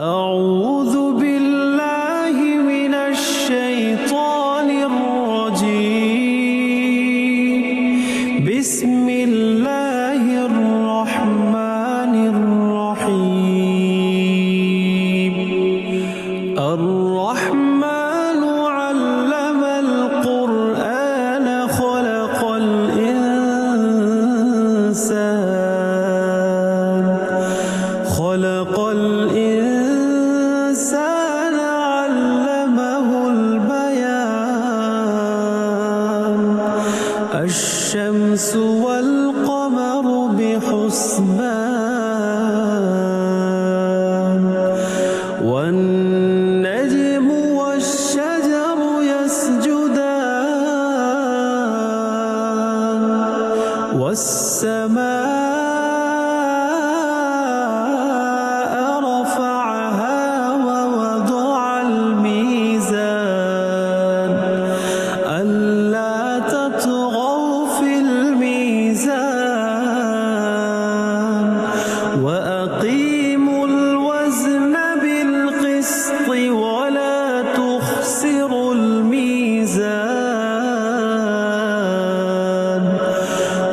أعوذ بالله من الشيطان الرجيم. بسم الله الرحمن الرحيم. الرحمن علم القرآن خلق الإنسان علمه البيان. الشمس والقمر بحسبان والنجم والشجر يسجدان والسماء رفعها ووضع الميزان ألا تطغوا في الميزان وأقيموا الوزن بالقسط ولا تخسروا الميزان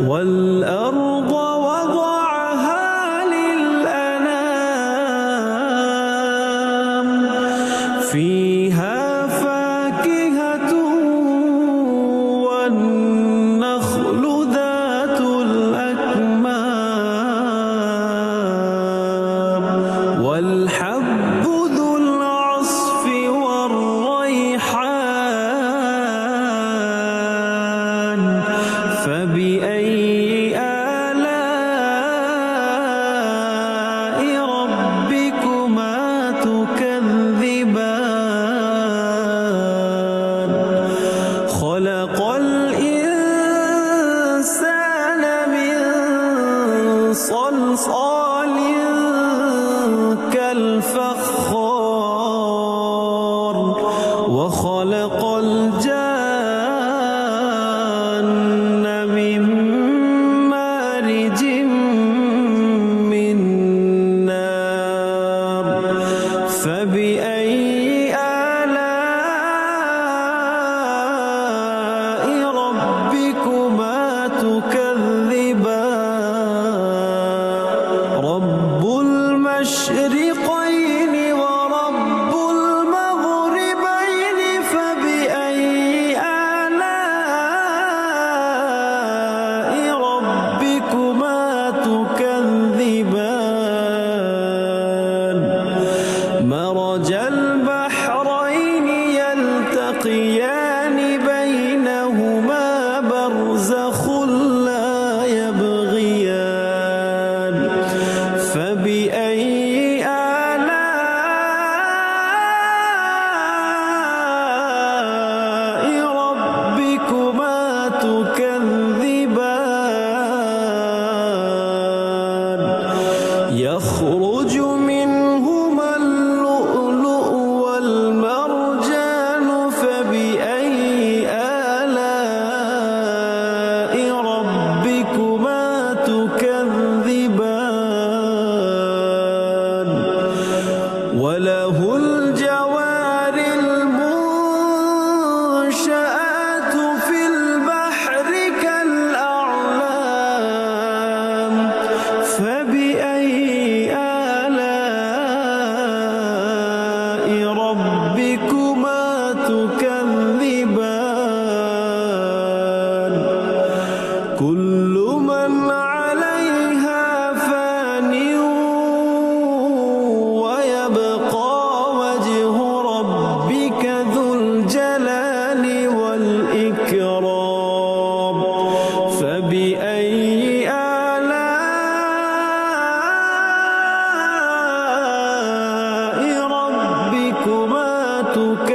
والأرض وضعها للأنام فيها فاكهة والنخل ذات الأكمام والحب ذو العصف والريحان فبأي آلاء ربكما تكذبان خلق الإنسان من صلصال كالفخار وخلق الجان من مارج من نار فبأي آلاء ربكما تكذبان رب المشرقين ورب المغربين فبأي آلاء ربكما تكذبان مرج البحرين يلتقيان بينهما برزخ لا يبغيان فبأي آلاء ربكما تكذبان يخرج منهما اللؤلؤ والمرجان فبأي آلاء ربكما تكذبان وله الجوار المنشآت في البحر كالأعلام فبأي آلاء ربكما تكذبان كل من عليها فان ويبقى وجه ربك ذو الجلال والإكرام فبأي آلاء ربكما تكذبان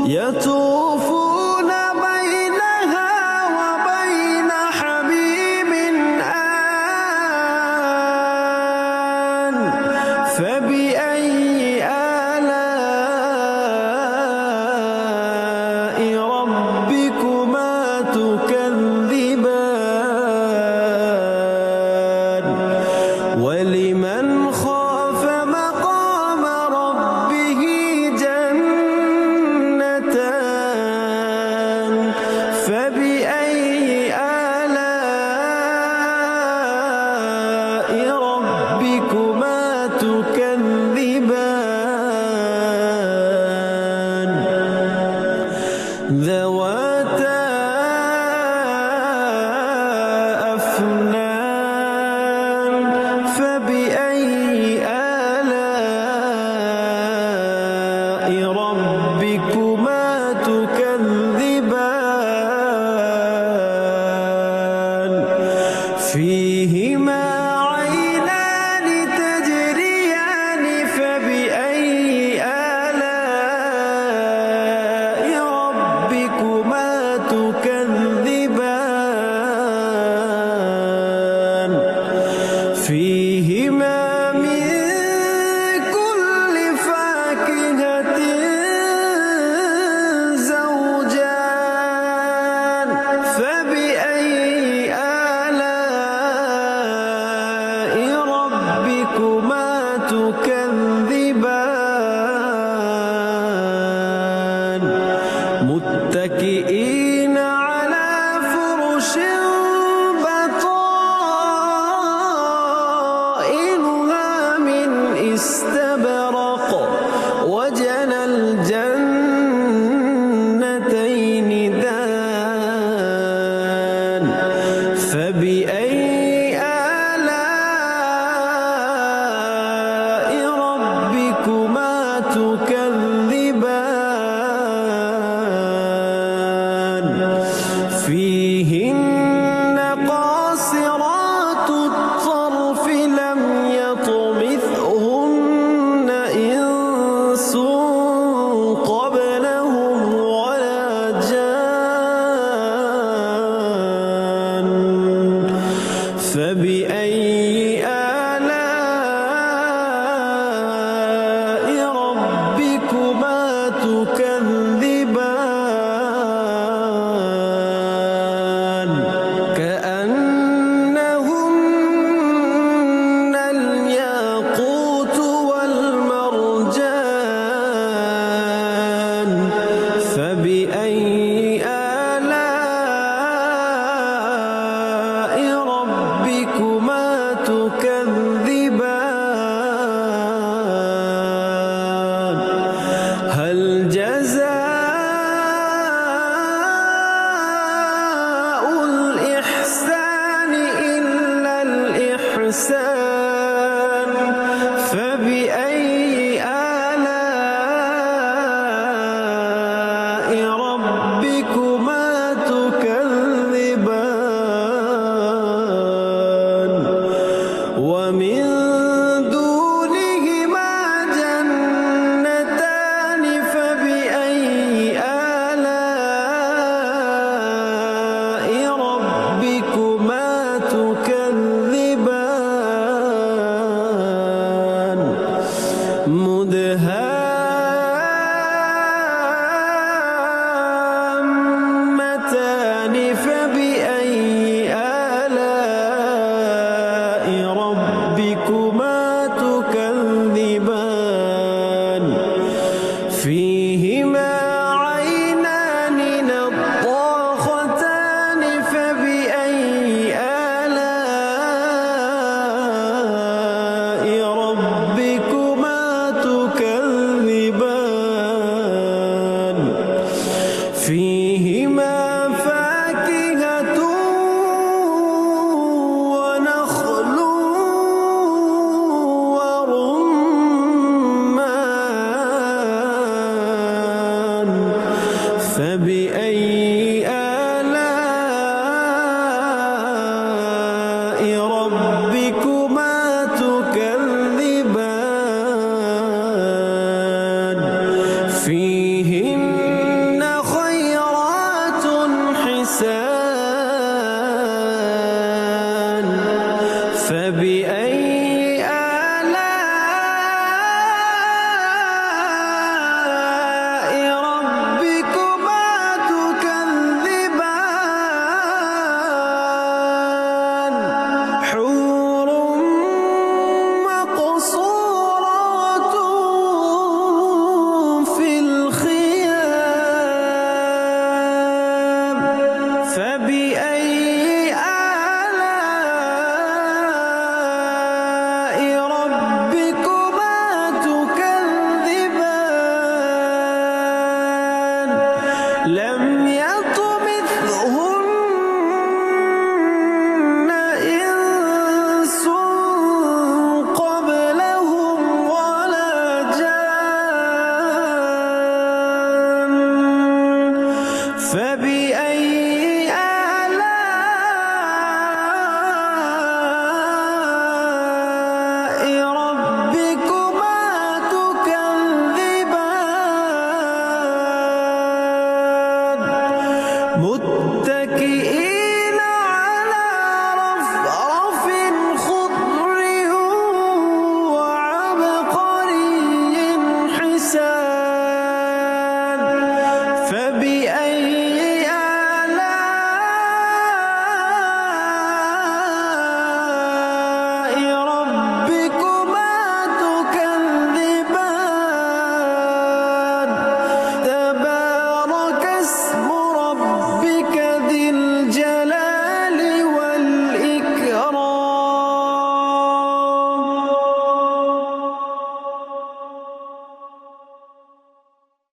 يطوفون بينها وبين حميم آن فبأي آلاء ربكما تكذبان ولمن خاف مقام ربه جنتان فبأي آلاء ربكما تكذبان ذواتا أفنان فبأي آلاء ربكما تكذبان فيهما عينان تجريان فبأي آلاء ربكما تكذبان فيهما من كل فاكهة زوجان فبأي آلاء ربكما تكذبان متكئين على فرش بطائنها من استبرق وجنى الجنتين دان فبأي آلاء ربكما تكذبان فيهن قاصرات الطرف لم يطمثهن إنس قبلهم ولا جان فبأي آلاء ربكما تكذبان كأنهن الياقوت والمرجان فبأي آلاء ربكما تكذبان هل جزاء الإحسان إلا الإحسان فبأي آلاء ربكما تكذبان ومن دونهما جنتان فبأي آلاء ربكما تكذبان مدهامتان فبأي آلاء ربكما تكذبان فيهما عينان نضاختان فبأي آلاء ربكما تكذبان فيهما فاكهة ونخل ورمان فبأي آلاء ربكما تكذبان فيهن لم يطمثهن إنس قبلهم ولا جان فبأي آلاء ربكما تكذبان متكئين على رفرف خضر وعبقري حسان فبأي